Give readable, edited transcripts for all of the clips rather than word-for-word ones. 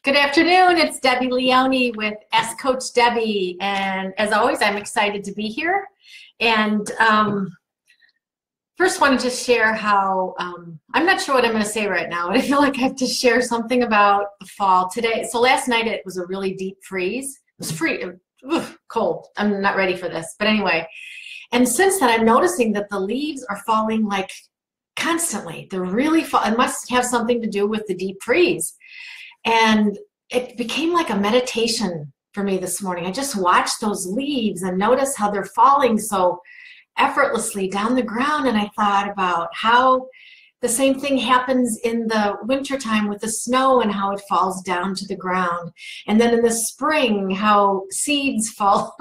Good afternoon. It's Debbie Leone with S Coach Debbie. And as always, I'm excited to be here. And first want to just share how, I'm not sure what I'm going to say right now, but I feel like I have to share something about the fall today. So last night it was a really deep freeze. It was cold. I'm not ready for this. But anyway, and since then I'm noticing that the leaves are falling like constantly. They're really it must have something to do with the deep freeze. And it became like a meditation for me this morning. I just watched those leaves and noticed how they're falling so effortlessly down the ground. And I thought about how the same thing happens in the wintertime with the snow and how it falls down to the ground. And then in the spring, how seeds fall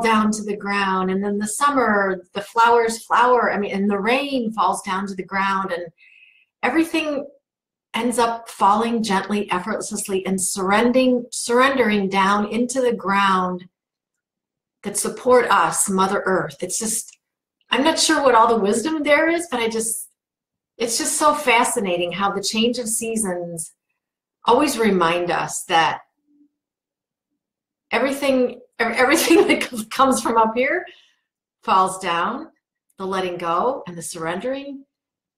down to the ground. And then the summer, the flowers flower. And the rain falls down to the ground. And everything ends up falling gently, effortlessly, and surrendering down into the ground that support us, Mother Earth. It's just, I'm not sure what all the wisdom there is, but it's just so fascinating how the change of seasons always remind us that everything that comes from up here falls down, the letting go and the surrendering.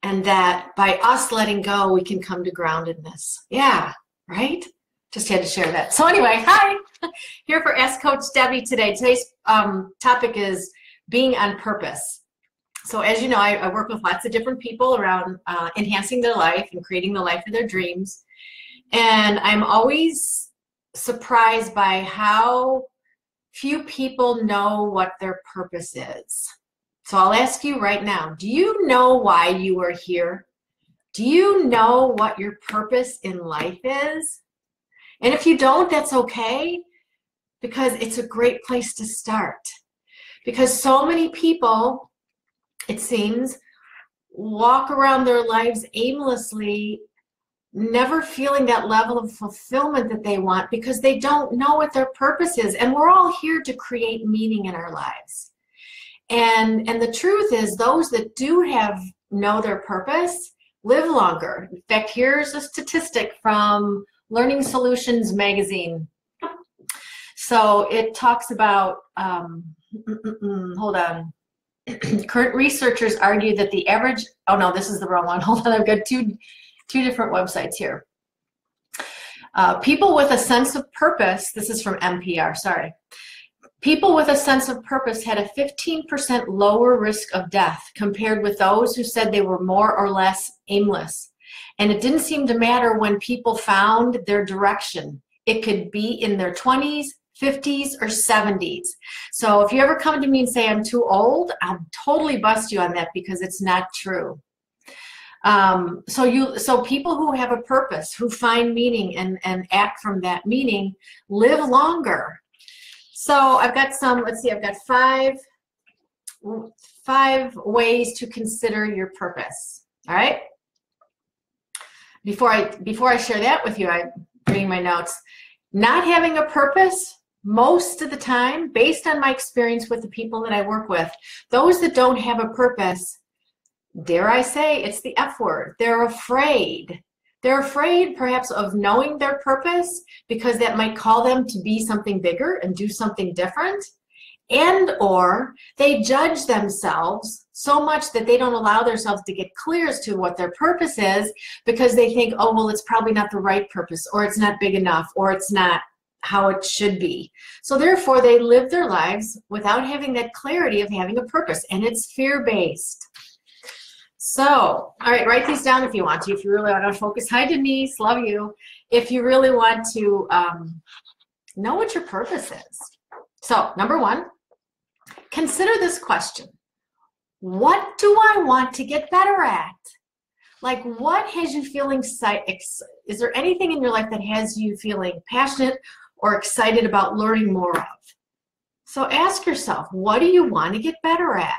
And that by us letting go, we can come to groundedness. Yeah, right? Just had to share that. So anyway, hi. Here for Ask Coach Debbie today. Today's topic is being on purpose. So as you know, I work with lots of different people around enhancing their life and creating the life of their dreams. And I'm always surprised by how few people know what their purpose is. So I'll ask you right now, do you know why you are here? Do you know what your purpose in life is? And if you don't, that's okay, because it's a great place to start. Because so many people, it seems, walk around their lives aimlessly, never feeling that level of fulfillment that they want because they don't know what their purpose is. And we're all here to create meaning in our lives. And the truth is, those that do know their purpose live longer. In fact, here's a statistic from Learning Solutions magazine. So it talks about, hold on. Current researchers argue that the average, oh no, this is the wrong one. Hold on, I've got two different websites here. People with a sense of purpose, this is from NPR, sorry. People with a sense of purpose had a 15% lower risk of death compared with those who said they were more or less aimless. And it didn't seem to matter when people found their direction. It could be in their 20s, 50s, or 70s. So if you ever come to me and say I'm too old, I'll totally bust you on that because it's not true. So people who have a purpose, who find meaning and act from that meaning, live longer. So I've got I've got five ways to consider your purpose. All right. Before I share that with you, I'm reading my notes. Not having a purpose, most of the time, based on my experience with the people that I work with, those that don't have a purpose, dare I say, it's the F word. They're afraid. They're afraid perhaps of knowing their purpose because that might call them to be something bigger and do something different. And or they judge themselves so much that they don't allow themselves to get clear as to what their purpose is because they think, oh, well, it's probably not the right purpose, or it's not big enough, or it's not how it should be. So therefore, they live their lives without having that clarity of having a purpose, and it's fear-based. So, all right, write these down if you want to. If you really want to focus. Hi, Denise. Love you. If you really want to know what your purpose is. So, number one, consider this question. What do I want to get better at? Like, what has you feeling, is there anything in your life that has you feeling passionate or excited about learning more of? So ask yourself, what do you want to get better at?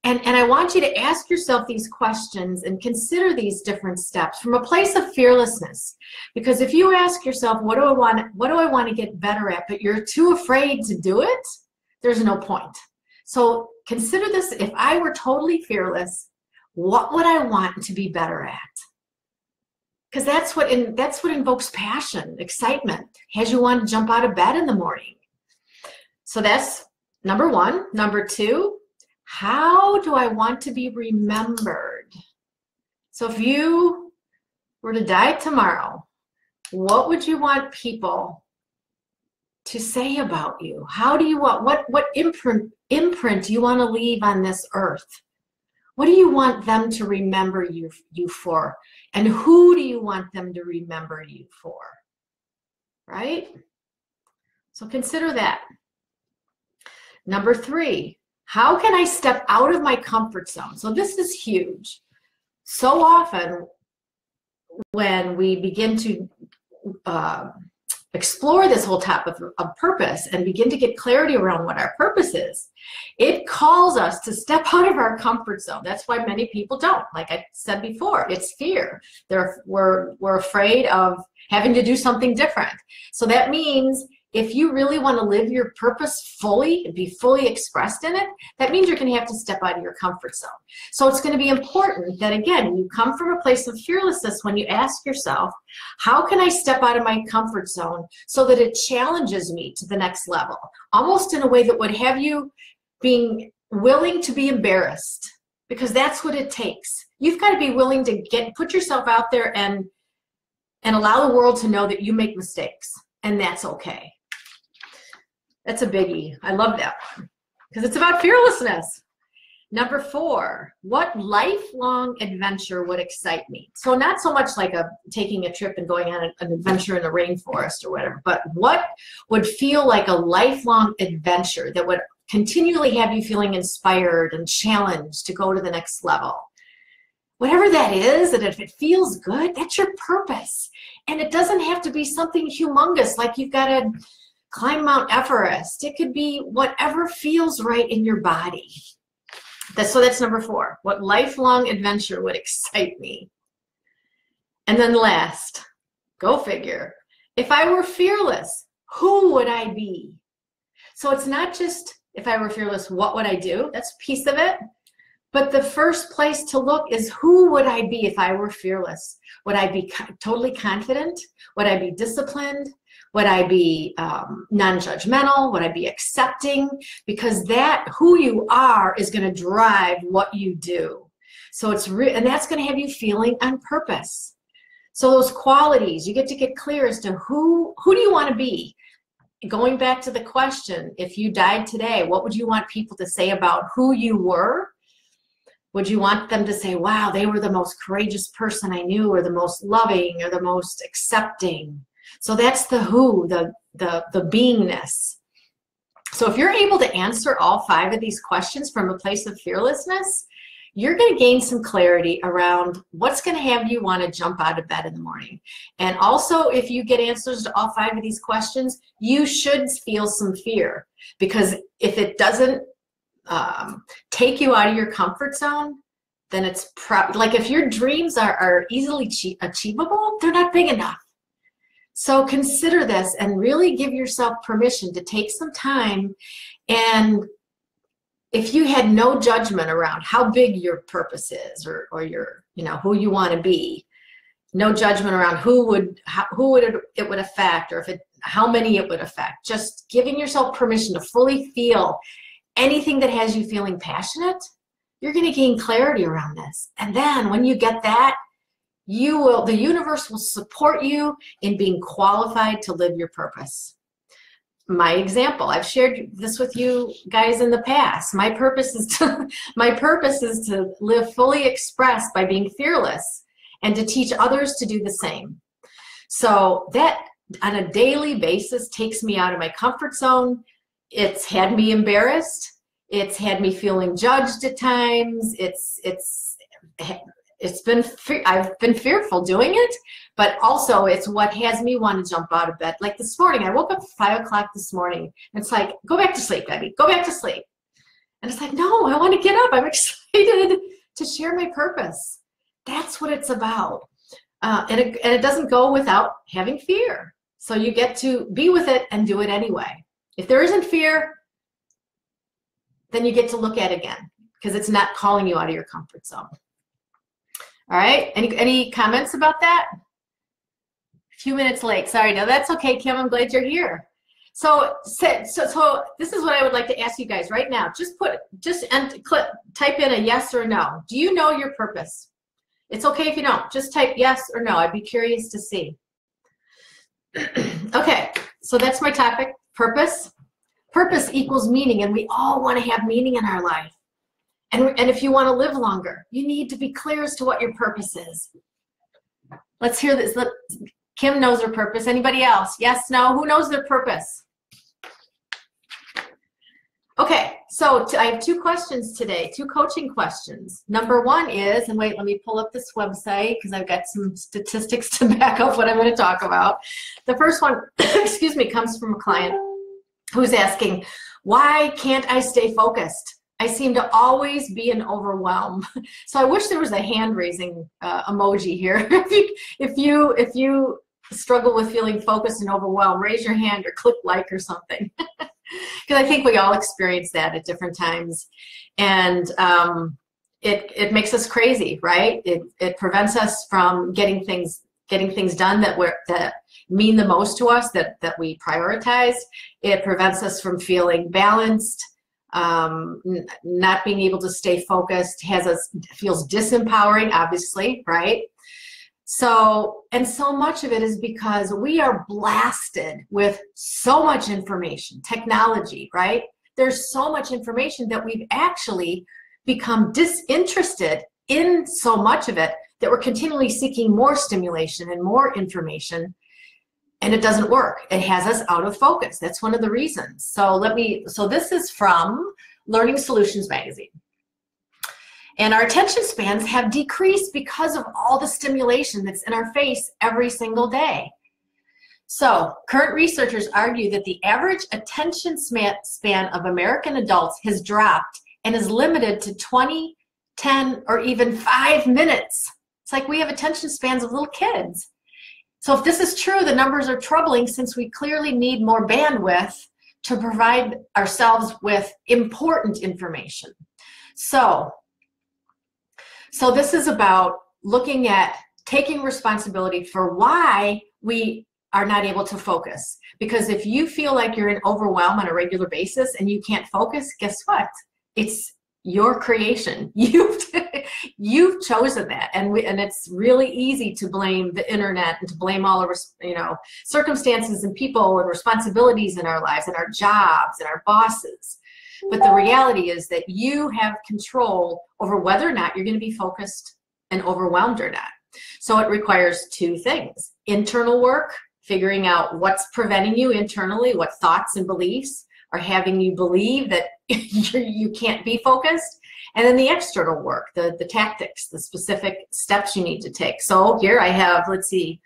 And I want you to ask yourself these questions and consider these different steps from a place of fearlessness. Because if you ask yourself, what do I want to get better at, but you're too afraid to do it, there's no point. So consider this, if I were totally fearless, what would I want to be better at? because that's what invokes passion, excitement, has you want to jump out of bed in the morning. So that's number one. Number two, how do I want to be remembered? So if you were to die tomorrow, what would you want people to say about you? How do you want, what imprint do you want to leave on this earth? What do you want them to remember you for? And who do you want them to remember you for? Right? So consider that. Number three, how can I step out of my comfort zone? So this is huge. So often when we begin to explore this whole topic of purpose and begin to get clarity around what our purpose is, it calls us to step out of our comfort zone. That's why many people don't. Like I said before, it's fear. We're afraid of having to do something different. So that means if you really want to live your purpose fully and be fully expressed in it, that means you're going to have to step out of your comfort zone. So it's going to be important that, again, you come from a place of fearlessness when you ask yourself, how can I step out of my comfort zone so that it challenges me to the next level? Almost in a way that would have you being willing to be embarrassed, because that's what it takes. You've got to be willing to put yourself out there and allow the world to know that you make mistakes, and that's okay. That's a biggie. I love that one because it's about fearlessness. Number four, what lifelong adventure would excite me? So not so much like taking a trip and going on an adventure in the rainforest or whatever, but what would feel like a lifelong adventure that would continually have you feeling inspired and challenged to go to the next level? Whatever that is, and if it feels good, that's your purpose. And it doesn't have to be something humongous like you've got to climb Mount Everest. It could be whatever feels right in your body. So that's number four. What lifelong adventure would excite me? And then last, go figure. If I were fearless, who would I be? So it's not just if I were fearless, what would I do? That's a piece of it. But the first place to look is who would I be if I were fearless? Would I be totally confident? Would I be disciplined? Would I be non-judgmental? Would I be accepting? Because that, who you are, is going to drive what you do. So and that's going to have you feeling on purpose. So those qualities, you get to get clear as to who do you want to be? Going back to the question, if you died today, what would you want people to say about who you were? Would you want them to say, wow, they were the most courageous person I knew, or the most loving, or the most accepting? So that's the who, the beingness. So if you're able to answer all five of these questions from a place of fearlessness, you're going to gain some clarity around what's going to have you want to jump out of bed in the morning. And also, if you get answers to all five of these questions, you should feel some fear, because if it doesn't take you out of your comfort zone, then it's like if your dreams are easily achievable, they're not big enough. So consider this and really give yourself permission to take some time. And if you had no judgment around how big your purpose is, or your, who you want to be, no judgment around who it would affect, or how many it would affect, just giving yourself permission to fully feel anything that has you feeling passionate, you're going to gain clarity around this. And then when you get that, the universe will support you in being qualified to live your purpose. My example, I've shared this with you guys in the past. My purpose is to live fully expressed by being fearless, and to teach others to do the same. So that on a daily basis takes me out of my comfort zone. It's had me embarrassed. It's had me feeling judged at times. I've been fearful doing it, but also it's what has me want to jump out of bed. Like this morning, I woke up at 5 o'clock this morning, and it's like, go back to sleep, Debbie, go back to sleep. And it's like, no, I want to get up. I'm excited to share my purpose. That's what it's about. And it doesn't go without having fear. So you get to be with it and do it anyway. If there isn't fear, then you get to look at it again, because it's not calling you out of your comfort zone. All right, any comments about that? few minutes late. Sorry. No, that's okay, Kim. I'm glad you're here. So this is what I would like to ask you guys right now. Type in a yes or no. Do you know your purpose? It's okay if you don't. Just type yes or no. I'd be curious to see. Okay, so that's my topic, purpose. Purpose equals meaning, and we all want to have meaning in our life. And if you want to live longer, you need to be clear as to what your purpose is. Let's hear this. Kim knows her purpose. Anybody else? Yes, no? Who knows their purpose? Okay, so I have 2 questions today, 2 coaching questions. Number 1 is, and wait, let me pull up this website because I've got some statistics to back up what I'm going to talk about. The first one, excuse me, comes from a client who's asking, why can't I stay focused? I seem to always be in overwhelm. So I wish there was a hand raising emoji here. if you struggle with feeling focused and overwhelmed, raise your hand or click like or something. Because I think we all experience that at different times, and it makes us crazy, right? It prevents us from getting things done that mean the most to us, that we prioritize. It prevents us from feeling balanced, not being able to stay focused, feels disempowering, obviously, right? So much of it is because we are blasted with so much information, technology, right? There's so much information that we've actually become disinterested in so much of it that we're continually seeking more stimulation and more information, and it doesn't work. It has us out of focus. That's one of the reasons. So this is from Learning Solutions Magazine. And our attention spans have decreased because of all the stimulation that's in our face every single day. So current researchers argue that the average attention span of American adults has dropped and is limited to 20, 10, or even 5 minutes. It's like we have attention spans of little kids. So if this is true, the numbers are troubling, since we clearly need more bandwidth to provide ourselves with important information. So this is about looking at taking responsibility for why we are not able to focus. Because if you feel like you're in overwhelm on a regular basis and you can't focus, guess what? It's your creation. You've chosen that, and it's really easy to blame the internet and to blame all the circumstances and people and responsibilities in our lives and our jobs and our bosses. But the reality is that you have control over whether or not you're going to be focused and overwhelmed or not. So it requires 2 things: internal work, figuring out what's preventing you internally, what thoughts and beliefs are having you believe that you can't be focused, and then the external work, the tactics, the specific steps you need to take. So here I have, let's see,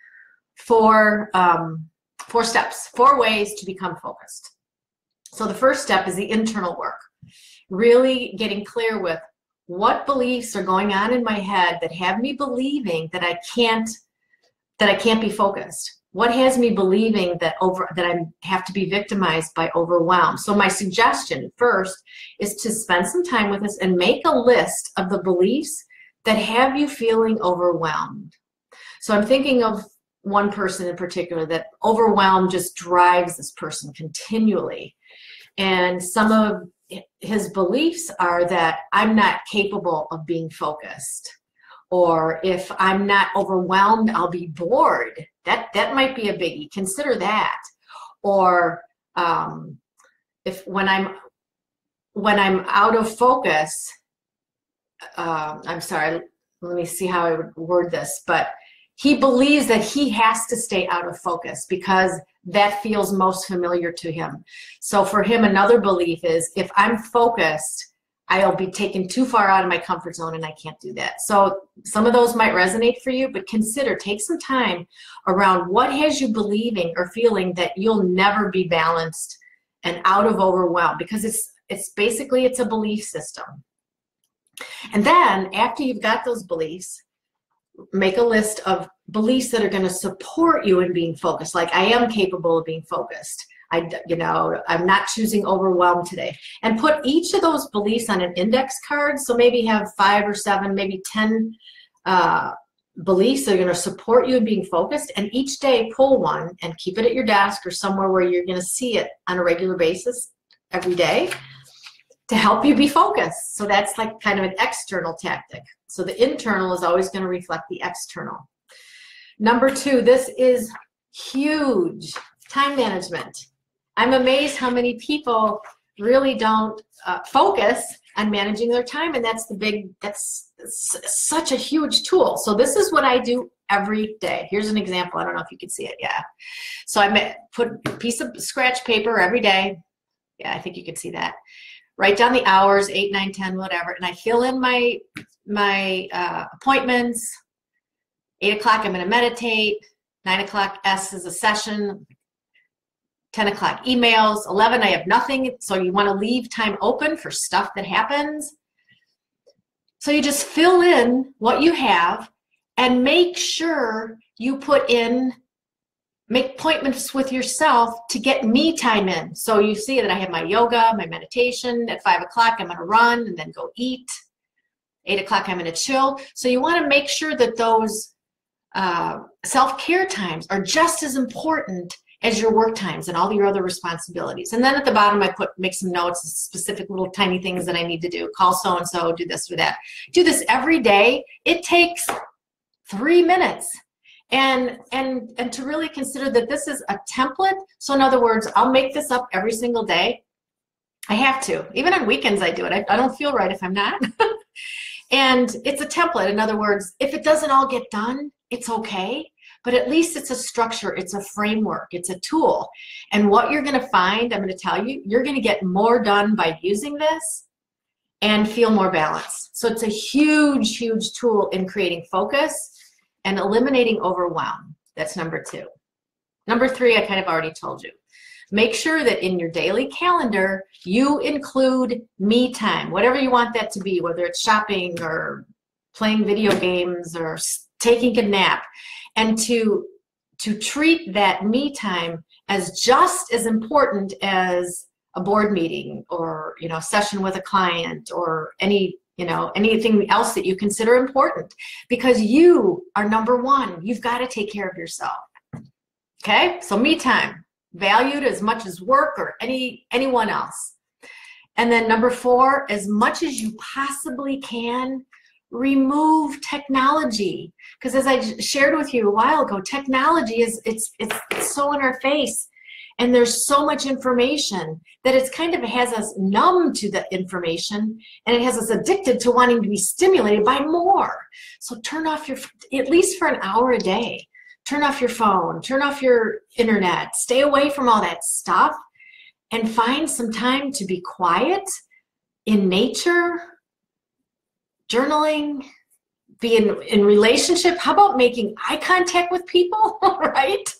4 steps, 4 ways to become focused. So the first step is the internal work, really getting clear with what beliefs are going on in my head that have me believing that I can't be focused. What has me believing that I have to be victimized by overwhelm? So my suggestion first is to spend some time with us and make a list of the beliefs that have you feeling overwhelmed. So I'm thinking of one person in particular that overwhelm just drives this person continually. And some of his beliefs are that I'm not capable of being focused, or if I'm not overwhelmed, I'll be bored. That might be a biggie. Consider that. Or if when I'm out of focus, I'm sorry, let me see how I would word this, but he believes that he has to stay out of focus because that feels most familiar to him. So for him, another belief is, if I'm focused, I'll be taken too far out of my comfort zone and I can't do that. So some of those might resonate for you, but take some time around what has you believing or feeling that you'll never be balanced and out of overwhelm, because it's basically a belief system. And then after you've got those beliefs, make a list of beliefs that are going to support you in being focused. Like, I am capable of being focused. I'm not choosing overwhelm today. And put each of those beliefs on an index card. So maybe have 5 or 7, maybe 10 beliefs that are going to support you in being focused, and each day pull one and keep it at your desk or somewhere where you're going to see it on a regular basis every day to help you be focused. So that's like kind of an external tactic. So the internal is always going to reflect the external. Number 2, this is huge, time management. I'm amazed how many people really don't focus on managing their time, and that's such a huge tool. So this is what I do every day. Here's an example. I don't know if you can see it. Yeah. So I put a piece of scratch paper every day. Yeah, I think you can see that. Write down the hours, 8, 9, 10, whatever, and I fill in my appointments. 8 o'clock, I'm going to meditate. 9 o'clock, S is a session. 10 o'clock, emails. 11, I have nothing. So you want to leave time open for stuff that happens. So you just fill in what you have and make sure you make appointments with yourself to get me time in. So you see that I have my yoga, my meditation. At 5 o'clock, I'm going to run and then go eat. 8 o'clock, I'm going to chill. So you want to make sure that those self-care times are just as important as your work times and all your other responsibilities. And then at the bottom, I make some notes, specific little tiny things that I need to do. Call so-and-so, do this or that. Do this every day. It takes 3 minutes. And to really consider that this is a template. So in other words, I'll make this up every single day. I have to. Even on weekends, I do it. I don't feel right if I'm not. And it's a template. In other words, if it doesn't all get done, it's okay. But at least it's a structure, it's a framework, it's a tool. And what you're going to find, I'm going to tell you, you're going to get more done by using this and feel more balanced. So it's a huge, huge tool in creating focus and eliminating overwhelm. That's number 2. Number 3, I kind of already told you. Make sure that in your daily calendar, you include me time, whatever you want that to be, whether it's shopping or playing video games or taking a nap. And to treat that me time as just as important as a board meeting or, session with a client or anything else that you consider important, because you are number 1. You've got to take care of yourself. Okay? So me time, valued as much as work or anyone else. And then number 4, as much as you possibly can, remove technology, because as I shared with you a while ago, technology it's so in our face, and there's so much information that it's kind of has us numb to the information, and it has us addicted to wanting to be stimulated by more. So turn off at least for an hour a day, turn off your phone, turn off your internet, stay away from all that stuff, and find some time to be quiet in nature, journaling, be in relationship. How about making eye contact with people, right?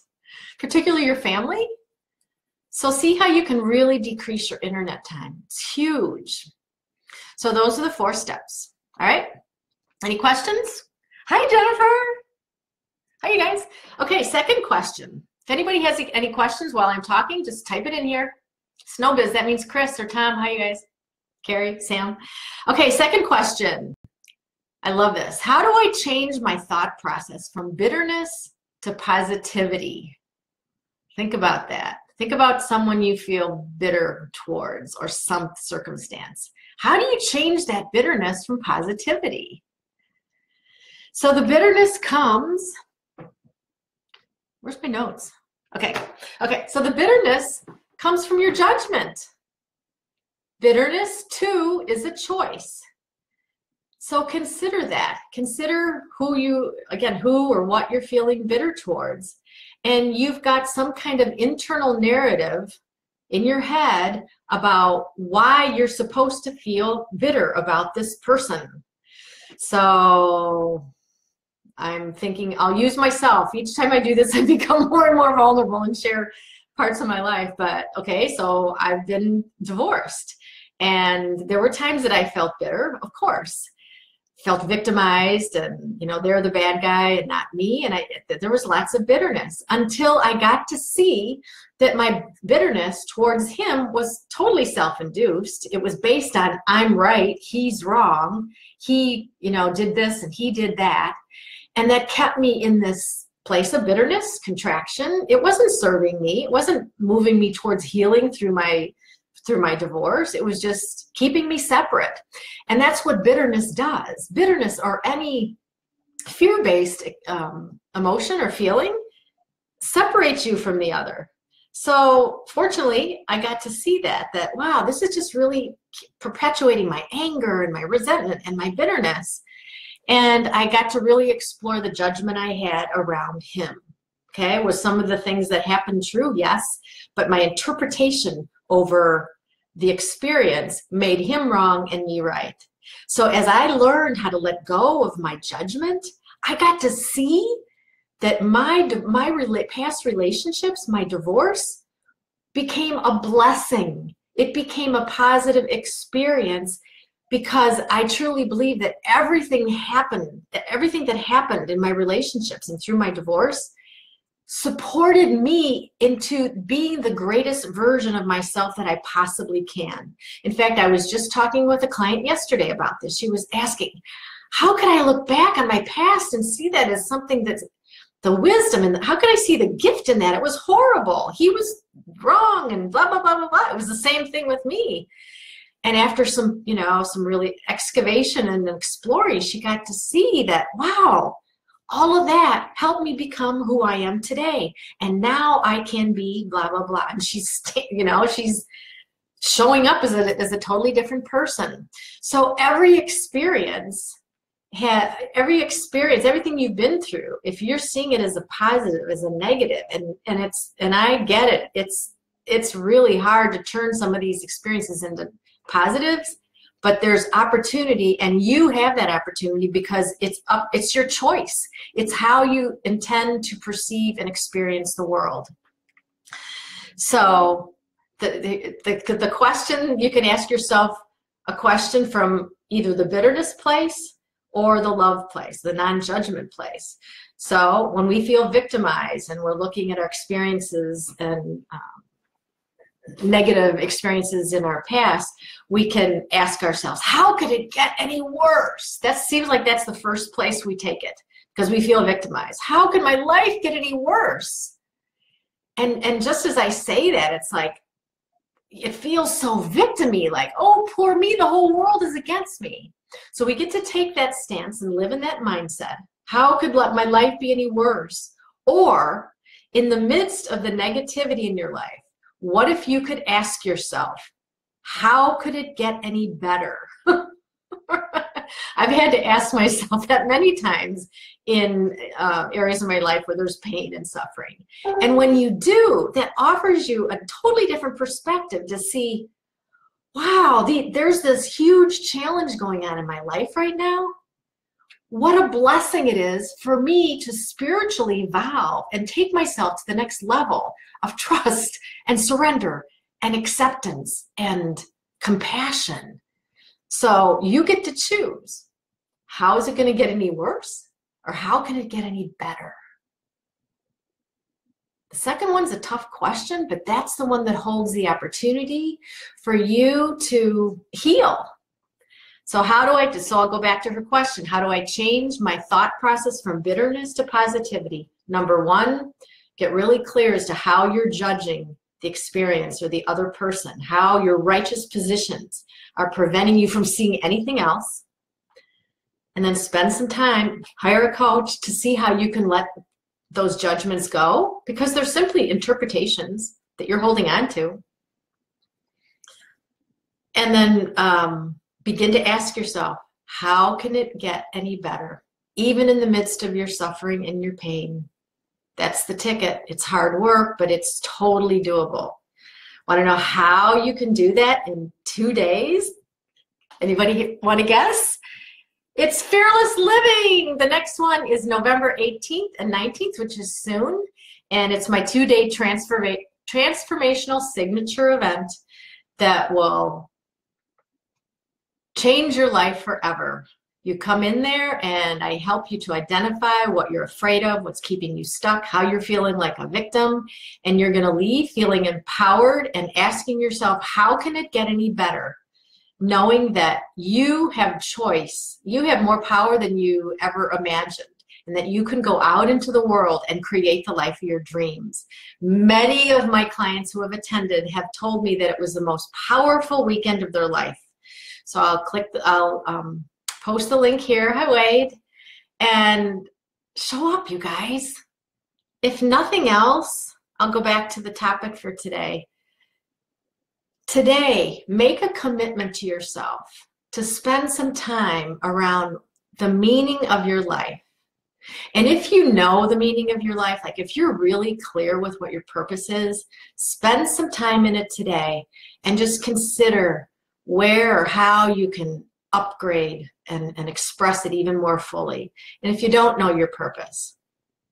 Particularly your family. So see how you can really decrease your internet time. It's huge. So those are the 4 steps. All right. Any questions? Hi, Jennifer. Hi, you guys. Okay, second question. If anybody has any questions while I'm talking, just type it in here. Snowbiz, that means Chris or Tom. Hi, you guys. Carrie, Sam. Okay, second question. I love this. How do I change my thought process from bitterness to positivity? Think about that. Think about someone you feel bitter towards or some circumstance. How do you change that bitterness from positivity? So the bitterness comes, where's my notes? Okay, so the bitterness comes from your judgment. Bitterness, too, is a choice. So consider that. Consider who or what you're feeling bitter towards. And you've got some kind of internal narrative in your head about why you're supposed to feel bitter about this person. So I'm thinking, I'll use myself. Each time I do this, I become more and more vulnerable and share parts of my life. But okay, so I've been divorced. And there were times that I felt bitter, of course. Felt victimized, and they're the bad guy and not me, and there was lots of bitterness until I got to see that my bitterness towards him was totally self-induced. It was based on I'm right, he's wrong, he did this and he did that, And that kept me in this place of bitterness, contraction. It wasn't serving me. It wasn't moving me towards healing through my divorce. It was just keeping me separate. And that's what bitterness does. Bitterness, or any fear-based emotion or feeling, separates you from the other. So fortunately, I got to see that wow, this is just really perpetuating my anger and my resentment and my bitterness. And I got to really explore the judgment I had around him. Okay, was some of the things that happened true? Yes, but my interpretation over the experience made him wrong and me right. So as I learned how to let go of my judgment, I got to see that my past relationships, my divorce, became a blessing. It became a positive experience, because I truly believe that everything that happened in my relationships and through my divorce supported me into being the greatest version of myself that I possibly can. In fact, I was just talking with a client yesterday about this. She was asking, how could I look back on my past and see that as something that's the wisdom, and how could I see the gift in that? It was horrible. He was wrong and blah, blah, blah, blah, blah. It was the same thing with me. And after some really excavation and exploring, she got to see that, wow, all of that helped me become who I am today. And now I can be blah, blah, blah. And she's showing up as a totally different person. So every experience, everything you've been through, if you're seeing it as a positive, as a negative, and I get it, it's really hard to turn some of these experiences into positives, but there's opportunity, and you have that opportunity because it's your choice. It's how you intend to perceive and experience the world. So the question, you can ask yourself a question from either the bitterness place or the love place, the non-judgment place. So when we feel victimized and we're looking at our experiences and negative experiences in our past, we can ask ourselves, how could it get any worse? That seems like that's the first place we take it, because we feel victimized. How could my life get any worse? And just as I say that, it's like, it feels so victim-y, like, oh, poor me, the whole world is against me. So we get to take that stance and live in that mindset. How could my life be any worse? Or in the midst of the negativity in your life, what if you could ask yourself, how could it get any better? I've had to ask myself that many times in areas of my life where there's pain and suffering. And when you do, that offers you a totally different perspective to see, wow, there's this huge challenge going on in my life right now. What a blessing it is for me to spiritually vow and take myself to the next level of trust and surrender and acceptance and compassion. So you get to choose. How is it going to get any worse? Or how can it get any better? The second one's a tough question, but that's the one that holds the opportunity for you to heal. So I'll go back to her question. How do I change my thought process from bitterness to positivity? Number one, get really clear as to how you're judging the experience or the other person, how your righteous positions are preventing you from seeing anything else. And then spend some time, hire a coach to see how you can let those judgments go, because they're simply interpretations that you're holding on to. And then begin to ask yourself, how can it get any better? Even in the midst of your suffering and your pain. That's the ticket. It's hard work, but it's totally doable. Want to know how you can do that in 2 days? Anybody want to guess? It's Fearless Living. The next one is November 18th and 19th, which is soon. And it's my 2-day transformational signature event that will change your life forever. You come in there and I help you to identify what you're afraid of, what's keeping you stuck, how you're feeling like a victim, and you're going to leave feeling empowered and asking yourself, how can it get any better? Knowing that you have choice, you have more power than you ever imagined. and that you can go out into the world and create the life of your dreams. Many of my clients who have attended have told me that it was the most powerful weekend of their life. So I'll post the link here. Hi, Wade. And show up, you guys. If nothing else, I'll go back to the topic for today. Today, make a commitment to yourself to spend some time around the meaning of your life. And if you know the meaning of your life, like if you're really clear with what your purpose is, spend some time in it today and just consider where or how you can upgrade and express it even more fully. And if you don't know your purpose,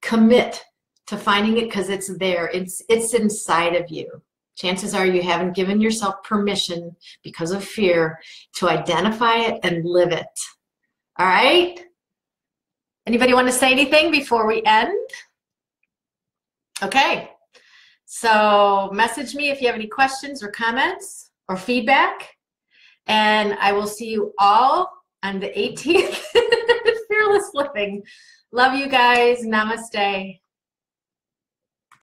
commit to finding it, because it's there. It's inside of you. Chances are you haven't given yourself permission because of fear to identify it and live it. All right? Anybody want to say anything before we end? Okay. So message me if you have any questions or comments or feedback. And I will see you all on the 18th. Fearless Living. Love you guys. Namaste.